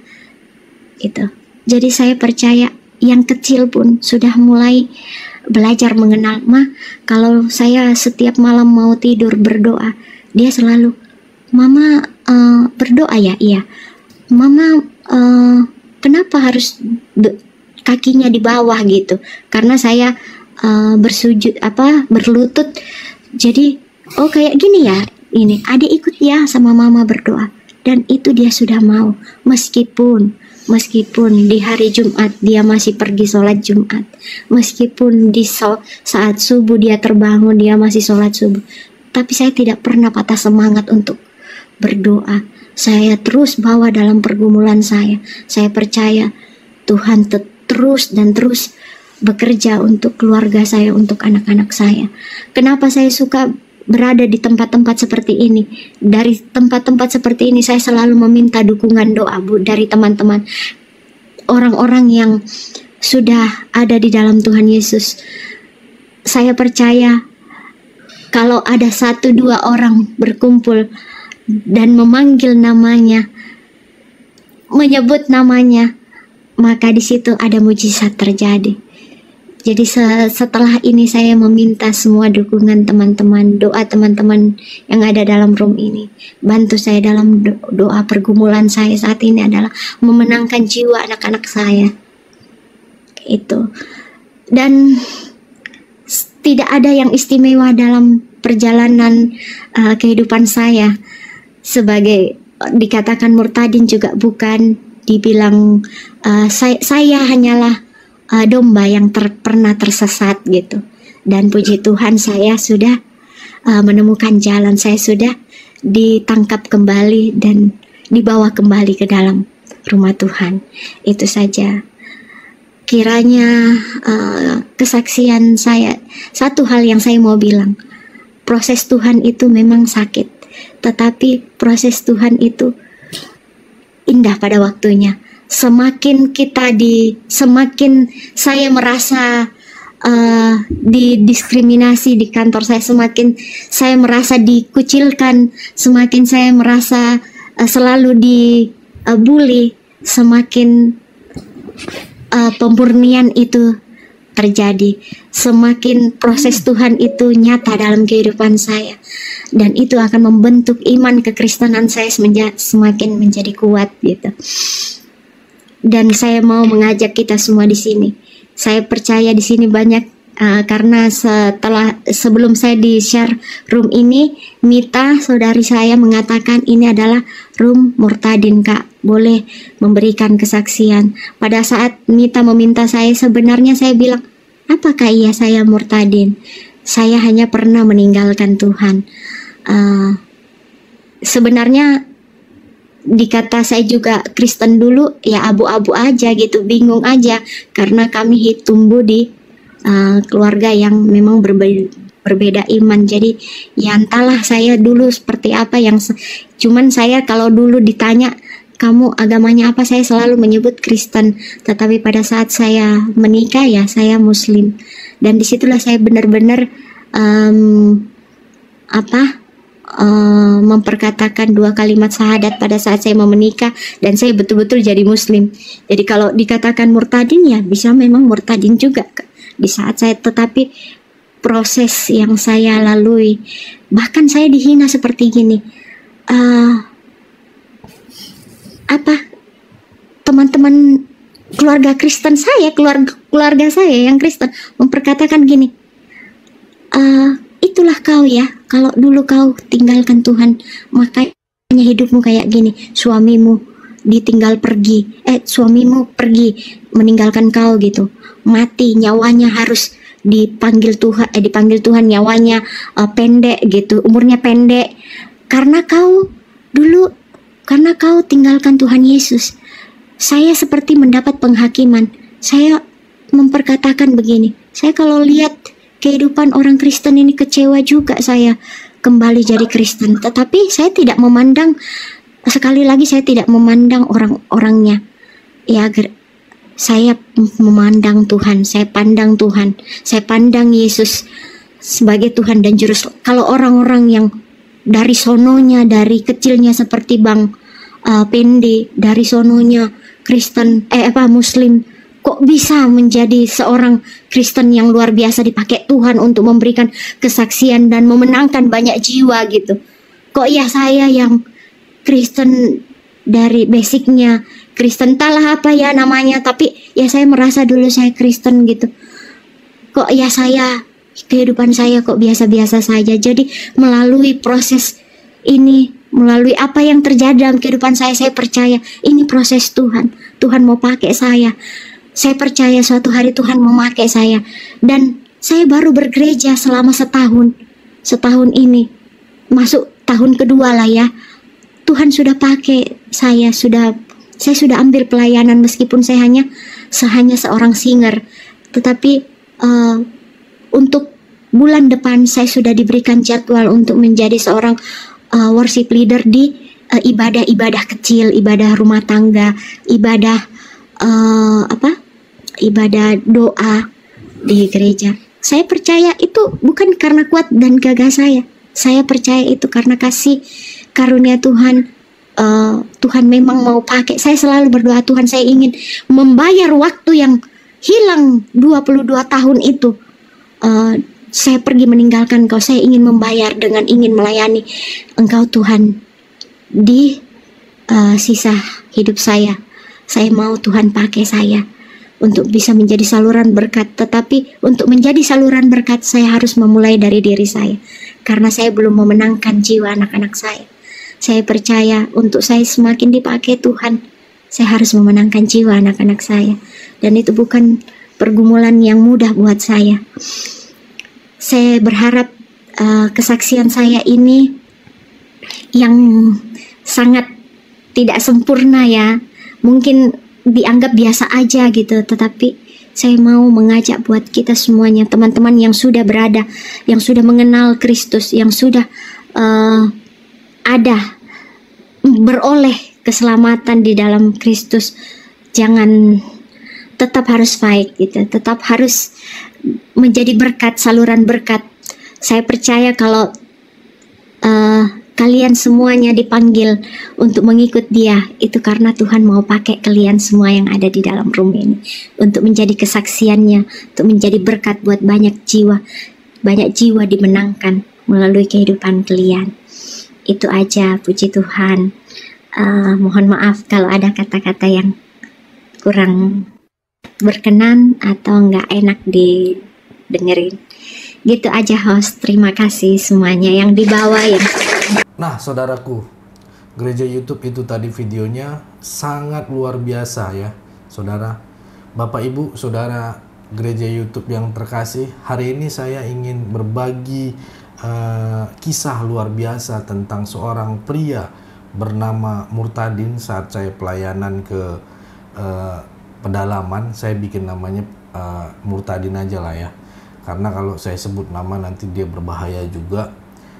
Itu. Jadi saya percaya yang kecil pun sudah mulai belajar mengenal. Kalau saya setiap malam mau tidur berdoa, dia selalu, Mama berdoa ya? Iya. Mama kenapa harus kakinya di bawah gitu? Karena saya berlutut. Jadi kayak gini ya, ini adik ikut ya sama Mama berdoa. Dan itu dia sudah mau, meskipun di hari Jumat dia masih pergi sholat Jumat, meskipun di saat subuh dia terbangun dia masih sholat subuh. Tapi saya tidak pernah patah semangat untuk berdoa. Saya terus bawa dalam pergumulan saya. Saya percaya Tuhan terus bekerja untuk keluarga saya, untuk anak-anak saya. Kenapa saya suka berada di tempat-tempat seperti ini? Dari tempat-tempat seperti ini saya selalu meminta dukungan doa, Bu, dari teman-teman, orang-orang yang sudah ada di dalam Tuhan Yesus. Saya percaya kalau ada 1-2 orang berkumpul dan memanggil namanya, menyebut namanya, maka di situ ada mujizat terjadi. Jadi setelah ini saya meminta semua dukungan teman-teman, doa teman-teman yang ada dalam room ini. Bantu saya dalam doa. Pergumulan saya saat ini adalah memenangkan jiwa anak-anak saya. Itu. Dan tidak ada yang istimewa dalam perjalanan kehidupan saya. Sebagai dikatakan murtadin juga bukan, dibilang saya hanyalah domba yang pernah tersesat gitu. Dan puji Tuhan saya sudah menemukan jalan, saya sudah ditangkap kembali dan dibawa kembali ke dalam rumah Tuhan. Itu saja. Kiranya kesaksian saya, satu hal yang saya mau bilang, proses Tuhan itu memang sakit, tetapi proses Tuhan itu indah pada waktunya. Semakin saya merasa didiskriminasi di kantor saya, semakin saya merasa dikucilkan, semakin saya merasa selalu dibully, semakin pemurnian itu terjadi, semakin proses Tuhan itu nyata dalam kehidupan saya, dan itu akan membentuk iman kekristenan saya semakin menjadi kuat gitu. Dan saya mau mengajak kita semua di sini. Saya percaya di sini banyak karena sebelum saya di share room ini, Mita saudari saya mengatakan ini adalah room murtadin Kak, boleh memberikan kesaksian. Pada saat Mita meminta saya, sebenarnya saya bilang, apakah iya saya murtadin? Saya hanya pernah meninggalkan Tuhan. Sebenarnya dikata saya juga Kristen dulu, ya abu-abu aja gitu, bingung aja, karena kami tumbuh di keluarga yang memang berbeda iman. Jadi ya entahlah saya dulu seperti apa, yang cuman saya kalau dulu ditanya kamu agamanya apa, saya selalu menyebut Kristen. Tetapi pada saat saya menikah ya saya Muslim, dan disitulah saya benar-benar memperkatakan 2 kalimat syahadat pada saat saya mau menikah, dan saya betul-betul jadi Muslim. Jadi kalau dikatakan murtadin ya bisa memang murtadin juga di saat saya, tetapi proses yang saya lalui, bahkan saya dihina seperti gini, teman-teman keluarga Kristen saya, keluarga saya yang Kristen memperkatakan gini, itulah kau ya, kalau dulu kau tinggalkan Tuhan makanya hidupmu kayak gini, suamimu ditinggal pergi, suamimu pergi meninggalkan kau gitu, mati, nyawanya harus dipanggil Tuhan, nyawanya pendek gitu, umurnya pendek, karena kau tinggalkan Tuhan Yesus. Saya seperti mendapat penghakiman. Saya memperkatakan begini, saya kalau lihat kehidupan orang Kristen ini kecewa juga saya kembali jadi Kristen. Tetapi saya tidak memandang, sekali lagi saya tidak memandang orang-orangnya ya, saya memandang Tuhan, saya pandang Tuhan, saya pandang Yesus sebagai Tuhan dan Juru Selamat. Kalau orang-orang yang dari sononya, dari kecilnya seperti Bang Pendi, dari sononya Kristen, Muslim, kok bisa menjadi seorang Kristen yang luar biasa, dipakai Tuhan untuk memberikan kesaksian dan memenangkan banyak jiwa gitu. Kok ya saya yang Kristen dari basicnya Kristen, entahlah apa ya namanya, tapi ya saya merasa dulu saya Kristen gitu. Kok ya saya, kehidupan saya kok biasa-biasa saja. Jadi melalui proses ini, melalui apa yang terjadi dalam kehidupan saya percaya ini proses Tuhan. Tuhan mau pakai saya. Saya percaya suatu hari Tuhan mau pakai saya. Dan saya baru bergereja selama setahun ini, masuk tahun kedua lah ya. Tuhan sudah pakai saya sudah ambil pelayanan meskipun saya hanya seorang singer. Tetapi untuk bulan depan saya sudah diberikan jadwal untuk menjadi seorang worship leader di ibadah-ibadah kecil, ibadah rumah tangga, ibadah doa di gereja. Saya percaya itu bukan karena kuat dan gagah saya. Saya percaya itu karena kasih karunia Tuhan. Tuhan memang mau pakai. Saya selalu berdoa, Tuhan saya ingin membayar waktu yang hilang 22 tahun itu. Saya pergi meninggalkan Engkau. Saya ingin membayar dengan ingin melayani Engkau Tuhan di sisa hidup saya. Saya mau Tuhan pakai saya untuk bisa menjadi saluran berkat. Tetapi untuk menjadi saluran berkat saya harus memulai dari diri saya, karena saya belum memenangkan jiwa anak-anak saya. Saya percaya untuk saya semakin dipakai Tuhan, saya harus memenangkan jiwa anak-anak saya. Dan itu bukan pergumulan yang mudah buat saya. Saya berharap kesaksian saya ini yang sangat tidak sempurna ya, mungkin dianggap biasa aja gitu, tetapi saya mau mengajak buat kita semuanya, teman-teman yang sudah berada, yang sudah mengenal Kristus, yang sudah beroleh keselamatan di dalam Kristus, jangan, tetap harus fight gitu, tetap harus menjadi berkat, saluran berkat. Saya percaya kalau kalian semuanya dipanggil untuk mengikut Dia, itu karena Tuhan mau pakai kalian semua yang ada di dalam room ini untuk menjadi kesaksiannya, untuk menjadi berkat buat banyak jiwa dimenangkan melalui kehidupan kalian. Itu aja, puji Tuhan. Mohon maaf kalau ada kata-kata yang kurang berkenan atau nggak enak dengerin. Gitu aja host, terima kasih semuanya yang di bawah yang. Nah, saudaraku, gereja YouTube itu tadi videonya sangat luar biasa ya, saudara. Bapak Ibu, saudara gereja YouTube yang terkasih, hari ini saya ingin berbagi kisah luar biasa tentang seorang pria bernama Murtadin. Saat saya pelayanan ke pedalaman, saya bikin namanya Murtadin aja lah ya, karena kalau saya sebut nama nanti dia berbahaya juga.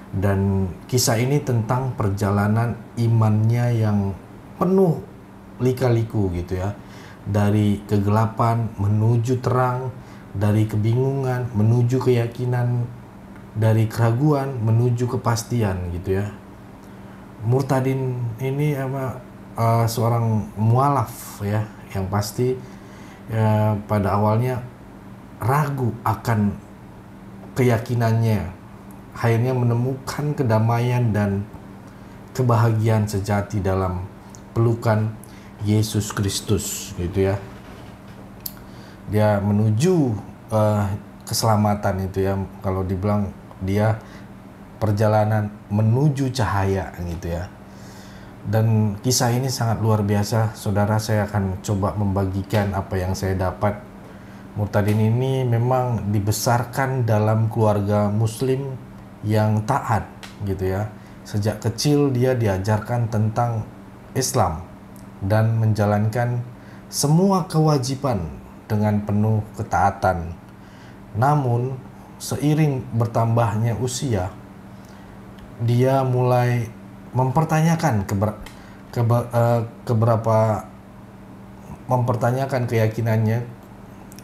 Dan kisah ini tentang perjalanan imannya yang penuh lika-liku gitu ya, dari kegelapan menuju terang, dari kebingungan menuju keyakinan, dari keraguan menuju kepastian gitu ya. Murtadin ini seorang mualaf ya, yang pasti pada awalnya ragu akan keyakinannya, akhirnya menemukan kedamaian dan kebahagiaan sejati dalam pelukan Yesus Kristus gitu ya. Dia menuju keselamatan itu ya, kalau dibilang dia perjalanan menuju cahaya gitu ya. Dan kisah ini sangat luar biasa, saudara. Saya akan coba membagikan apa yang saya dapat. Murtadin ini memang dibesarkan dalam keluarga muslim yang taat gitu ya. Sejak kecil dia diajarkan tentang Islam dan menjalankan semua kewajiban dengan penuh ketaatan. Namun seiring bertambahnya usia, dia mulai mempertanyakan mempertanyakan keyakinannya.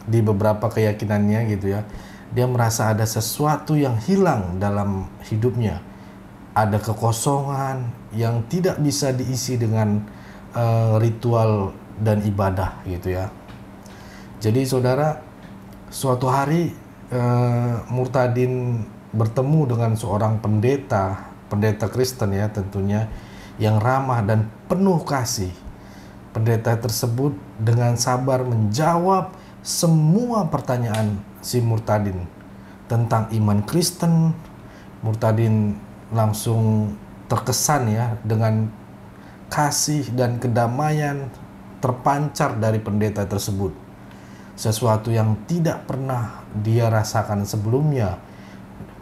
Di beberapa keyakinannya gitu ya, dia merasa ada sesuatu yang hilang dalam hidupnya, ada kekosongan yang tidak bisa diisi dengan ritual dan ibadah gitu ya. Jadi saudara, suatu hari Murtadin bertemu dengan seorang pendeta Kristen ya tentunya, yang ramah dan penuh kasih. Pendeta tersebut dengan sabar menjawab semua pertanyaan si Murtadin tentang iman Kristen. Murtadin langsung terkesan ya dengan kasih dan kedamaian terpancar dari pendeta tersebut. Sesuatu yang tidak pernah dia rasakan sebelumnya.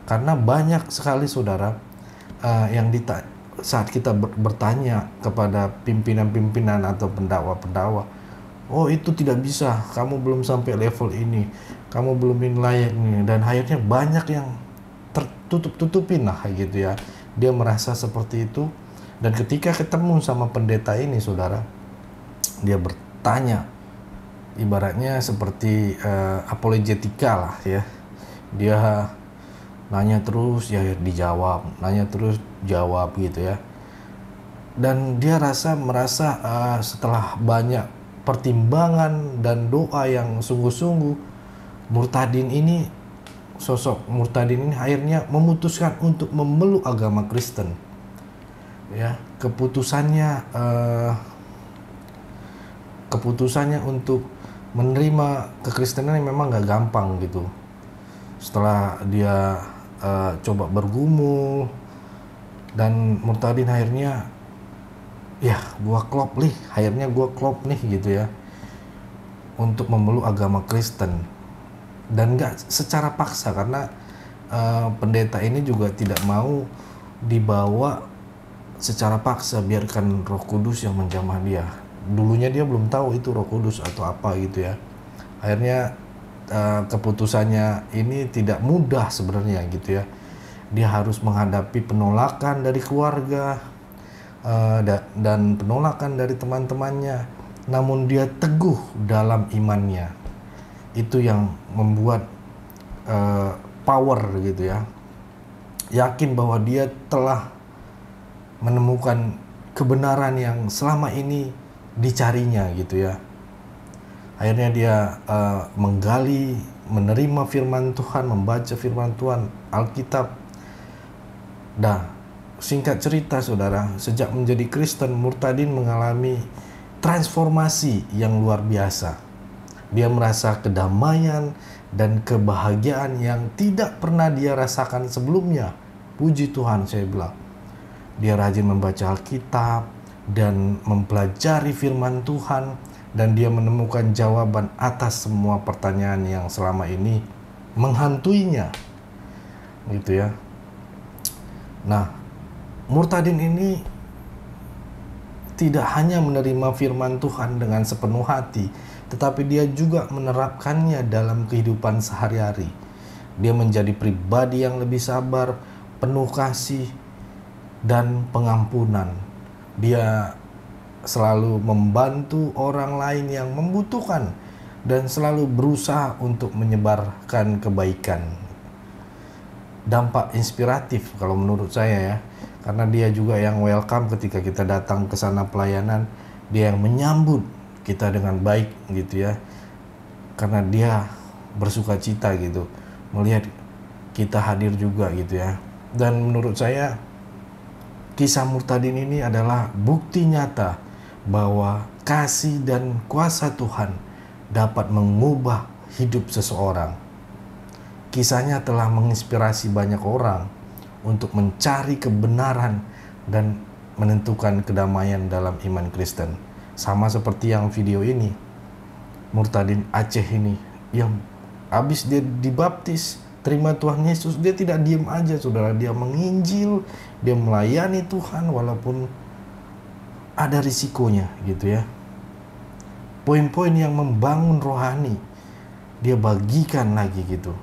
Karena banyak sekali saudara saat kita bertanya kepada pimpinan-pimpinan atau pendakwa-pendakwa, oh itu tidak bisa, kamu belum sampai level ini, kamu belum layak nih, dan akhirnya banyak yang tertutup-tutupin lah gitu ya. Dia merasa seperti itu. Dan ketika ketemu sama pendeta ini saudara, dia bertanya, ibaratnya seperti apologetika lah ya. Dia nanya terus ya dijawab, nanya terus jawab gitu ya. Dan dia merasa setelah banyak pertimbangan dan doa yang sungguh-sungguh, sosok Murtadin ini akhirnya memutuskan untuk memeluk agama Kristen ya. Keputusannya untuk menerima kekristenan yang memang gak gampang gitu. Setelah dia coba bergumul, dan Murtadin akhirnya akhirnya gua klop nih gitu ya untuk memeluk agama Kristen. Dan gak secara paksa, karena pendeta ini juga tidak mau dibawa secara paksa, biarkan Roh Kudus yang menjamah dia. Dulunya dia belum tahu itu Roh Kudus atau apa gitu ya. Akhirnya keputusannya ini tidak mudah sebenarnya gitu ya. Dia harus menghadapi penolakan dari keluarga dan penolakan dari teman-temannya. Namun dia teguh dalam imannya. Itu yang membuat power gitu ya. Yakin bahwa dia telah menemukan kebenaran yang selama ini dicarinya gitu ya. Akhirnya dia menggali, menerima firman Tuhan, membaca firman Tuhan, Alkitab. Nah, singkat cerita saudara, sejak menjadi Kristen, Murtadin mengalami transformasi yang luar biasa. Dia merasa kedamaian, dan kebahagiaan yang tidak pernah dia rasakan sebelumnya. Puji Tuhan, saya bilang. Dia rajin membaca Alkitab dan mempelajari firman Tuhan, dan dia menemukan jawaban atas semua pertanyaan yang selama ini menghantuinya. Gitu ya. Nah, Murtadin ini tidak hanya menerima firman Tuhan dengan sepenuh hati, tetapi dia juga menerapkannya dalam kehidupan sehari-hari. Dia menjadi pribadi yang lebih sabar, penuh kasih, dan pengampunan. Dia selalu membantu orang lain yang membutuhkan dan selalu berusaha untuk menyebarkan kebaikan. Dampak inspiratif kalau menurut saya ya, karena dia juga yang welcome ketika kita datang ke sana pelayanan, dia yang menyambut kita dengan baik gitu ya, karena dia bersuka cita gitu melihat kita hadir juga gitu ya. Dan menurut saya kisah Murtadin ini adalah bukti nyata bahwa kasih dan kuasa Tuhan dapat mengubah hidup seseorang. Kisahnya telah menginspirasi banyak orang untuk mencari kebenaran dan menentukan kedamaian dalam iman Kristen. Sama seperti yang video ini, Murtadin Aceh ini, yang habis dia dibaptis, terima Tuhan Yesus, dia tidak diam aja saudara, dia menginjil, dia melayani Tuhan walaupun ada risikonya gitu ya. Poin-poin yang membangun rohani dia bagikan lagi gitu.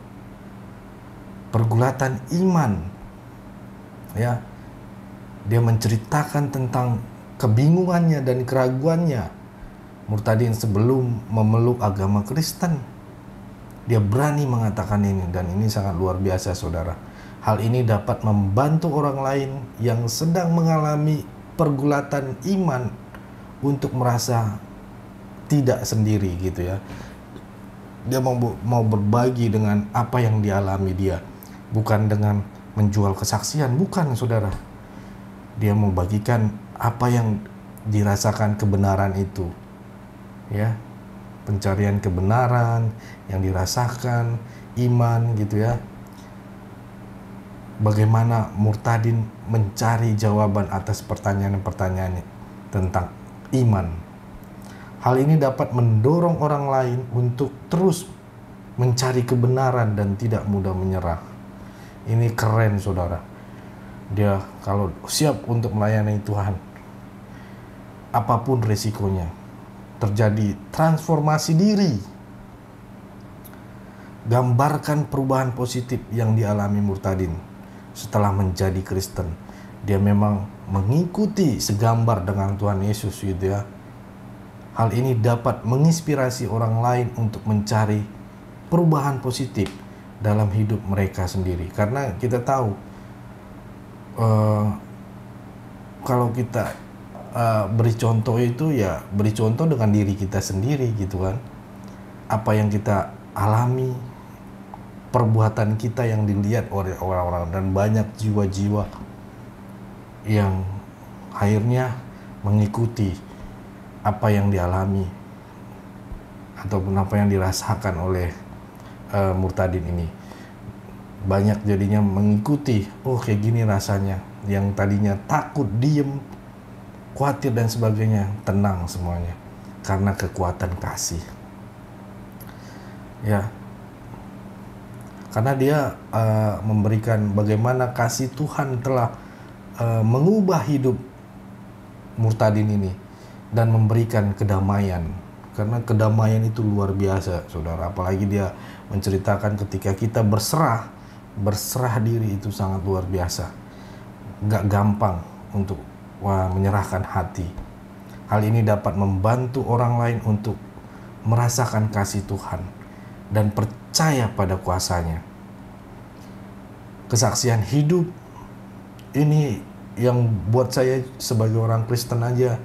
Pergulatan iman ya, dia menceritakan tentang kebingungannya dan keraguannya. Murtadin sebelum memeluk agama Kristen, dia berani mengatakan ini, dan ini sangat luar biasa saudara. Hal ini dapat membantu orang lain yang sedang mengalami pergulatan iman untuk merasa tidak sendiri gitu ya. Dia mau berbagi dengan apa yang dialami dia, bukan dengan menjual kesaksian, bukan saudara. Dia mau bagikan apa yang dirasakan kebenaran itu ya, pencarian kebenaran yang dirasakan, iman gitu ya. Bagaimana Murtadin mencari jawaban atas pertanyaan-pertanyaan tentang iman. Hal ini dapat mendorong orang lain untuk terus mencari kebenaran dan tidak mudah menyerah. Ini keren saudara. Dia kalau siap untuk melayani Tuhan, apapun resikonya, terjadi transformasi diri. Gambarkan perubahan positif yang dialami Murtadin setelah menjadi Kristen. Dia memang mengikuti segambar dengan Tuhan Yesus gitu ya. Hal ini dapat menginspirasi orang lain untuk mencari perubahan positif dalam hidup mereka sendiri. Karena kita tahu kalau kita beri contoh itu ya beri contoh dengan diri kita sendiri gitu kan. Apa yang kita alami, perbuatan kita yang dilihat oleh orang-orang, dan banyak jiwa-jiwa yang akhirnya mengikuti apa yang dialami ataupun apa yang dirasakan oleh Murtadin ini. Banyak jadinya mengikuti, oh kayak gini rasanya. Yang tadinya takut, diem, khawatir dan sebagainya, tenang semuanya karena kekuatan kasih ya. Karena dia memberikan bagaimana kasih Tuhan telah mengubah hidup Murtadin ini dan memberikan kedamaian. Karena kedamaian itu luar biasa saudara. Apalagi dia menceritakan ketika kita berserah diri itu sangat luar biasa. Gak gampang untuk menyerahkan hati. Hal ini dapat membantu orang lain untuk merasakan kasih Tuhan dan percaya pada kuasanya. Kesaksian hidup ini yang buat saya sebagai orang Kristen aja,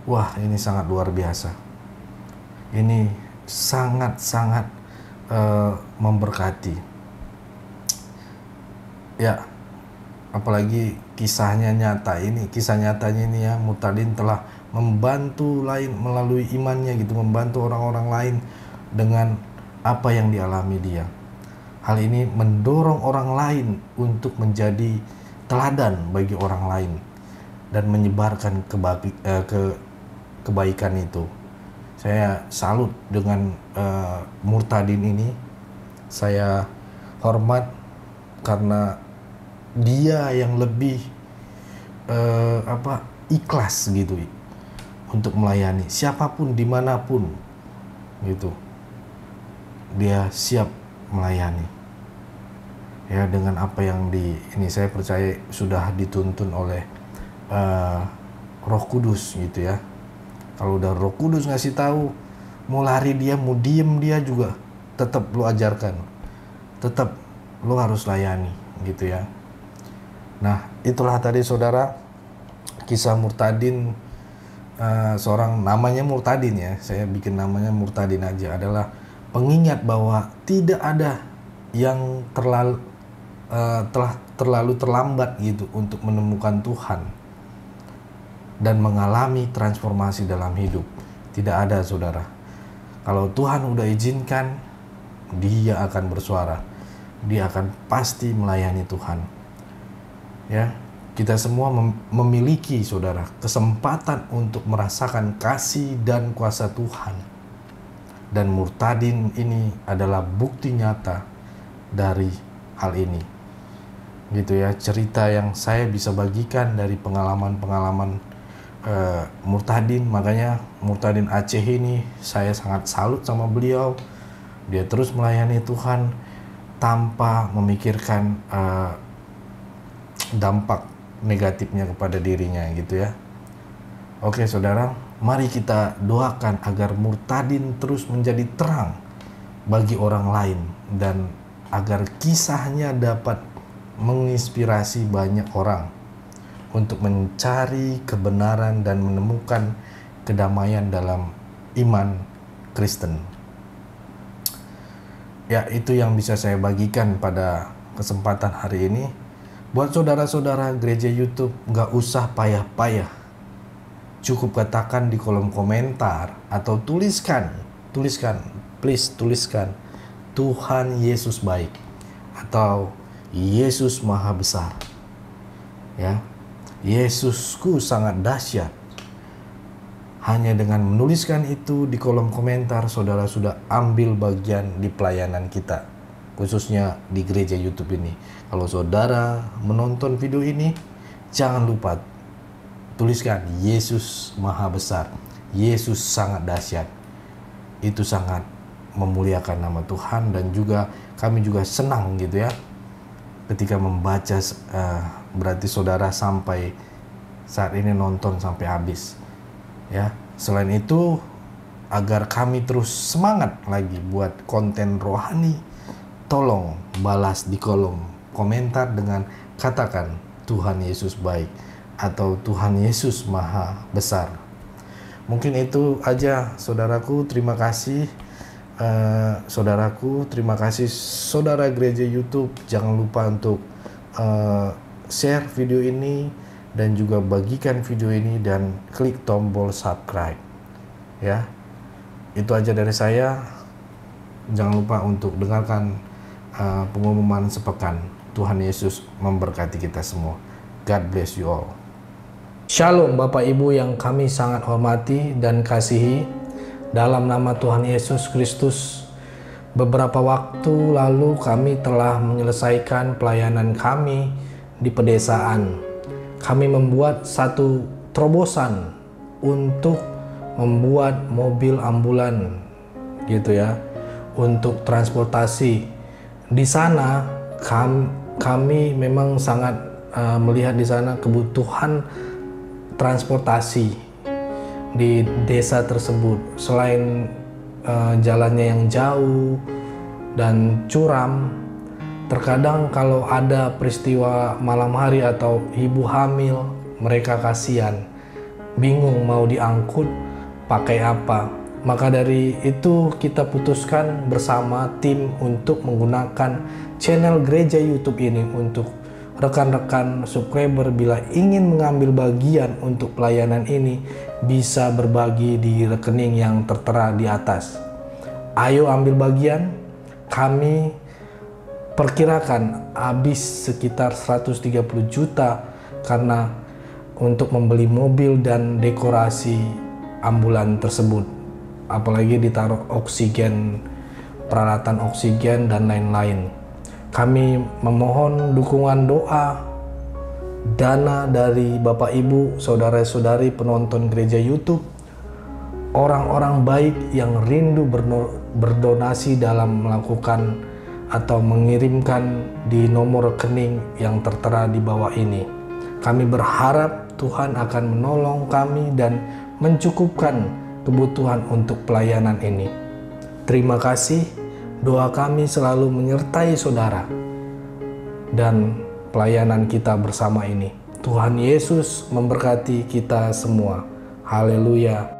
wah ini sangat luar biasa. Ini sangat-sangat memberkati. Ya, apalagi kisahnya nyata ini, kisah nyatanya ini ya, Murtadin telah membantu lain melalui imannya gitu, membantu orang-orang lain dengan apa yang dialami dia. Hal ini mendorong orang lain untuk menjadi teladan bagi orang lain dan menyebarkan kebaikan itu. Saya salut dengan Murtadin ini. Saya hormat karena dia yang lebih ikhlas gitu untuk melayani siapapun dimanapun gitu. Dia siap melayani. Ya, dengan apa yang ini saya percaya sudah dituntun oleh Roh Kudus gitu ya. Kalau udah Roh Kudus ngasih tahu, mau lari dia, mau diem dia juga tetap lo ajarkan, tetap lo harus layani gitu ya. Nah, itulah tadi saudara kisah Murtadin, seorang namanya Murtadin ya, saya bikin namanya Murtadin aja, adalah pengingat bahwa tidak ada yang terlalu terlambat gitu untuk menemukan Tuhan dan mengalami transformasi dalam hidup. Tidak ada saudara. Kalau Tuhan udah izinkan, dia akan bersuara. Dia akan pasti melayani Tuhan. Ya, kita semua memiliki saudara kesempatan untuk merasakan kasih dan kuasa Tuhan. Dan Murtadin ini adalah bukti nyata dari hal ini. Gitu ya, cerita yang saya bisa bagikan dari pengalaman-pengalaman Murtadin. Makanya Murtadin Aceh ini saya sangat salut sama beliau. Dia terus melayani Tuhan tanpa memikirkan dampak negatifnya kepada dirinya gitu ya. Oke saudara, mari kita doakan agar Murtadin terus menjadi terang bagi orang lain dan agar kisahnya dapat menginspirasi banyak orang untuk mencari kebenaran dan menemukan kedamaian dalam iman Kristen. Ya, itu yang bisa saya bagikan pada kesempatan hari ini. Buat saudara-saudara gereja YouTube, gak usah payah-payah. Cukup katakan di kolom komentar atau tuliskan, please tuliskan, Tuhan Yesus baik atau Yesus maha besar. Ya, Yesusku sangat dahsyat. Hanya dengan menuliskan itu di kolom komentar, saudara sudah ambil bagian di pelayanan kita, khususnya di gereja YouTube ini. Kalau saudara menonton video ini, jangan lupa tuliskan Yesus maha besar, Yesus sangat dahsyat. Itu sangat memuliakan nama Tuhan, dan juga kami juga senang gitu ya ketika membaca, berarti saudara sampai saat ini nonton sampai habis ya. Selain itu, agar kami terus semangat lagi buat konten rohani, tolong balas di kolom komentar dengan katakan Tuhan Yesus baik atau Tuhan Yesus maha besar. Mungkin itu aja saudaraku. Terima kasih saudaraku, terima kasih saudara gereja YouTube. Jangan lupa untuk share video ini dan juga bagikan video ini dan klik tombol subscribe ya. Itu aja dari saya. Jangan lupa untuk dengarkan pengumuman sepekan. Tuhan Yesus memberkati kita semua. God bless you all. Shalom Bapak Ibu yang kami sangat hormati dan kasihi. Dalam nama Tuhan Yesus Kristus, beberapa waktu lalu kami telah menyelesaikan pelayanan kami di pedesaan. Kami membuat satu terobosan untuk membuat mobil ambulan gitu ya, untuk transportasi. Di sana kami memang sangat melihat di sana kebutuhan transportasi di desa tersebut. Selain jalannya yang jauh dan curam, terkadang kalau ada peristiwa malam hari atau ibu hamil, mereka kasihan, bingung mau diangkut pakai apa. Maka dari itu kita putuskan bersama tim untuk menggunakan channel gereja YouTube ini untuk rekan-rekan subscriber bila ingin mengambil bagian untuk pelayanan ini bisa berbagi di rekening yang tertera di atas. Ayo ambil bagian. Kami perkirakan habis sekitar 130 juta karena untuk membeli mobil dan dekorasi ambulan tersebut. Apalagi ditaruh oksigen, peralatan oksigen dan lain-lain. Kami memohon dukungan doa, dana dari Bapak Ibu, saudara-saudari penonton gereja YouTube, orang-orang baik yang rindu berdonasi dalam melakukan atau mengirimkan di nomor rekening yang tertera di bawah ini. Kami berharap Tuhan akan menolong kami dan mencukupkan kebutuhan untuk pelayanan ini. Terima kasih, doa kami selalu menyertai saudara dan pelayanan kita bersama ini. Tuhan Yesus memberkati kita semua. Haleluya.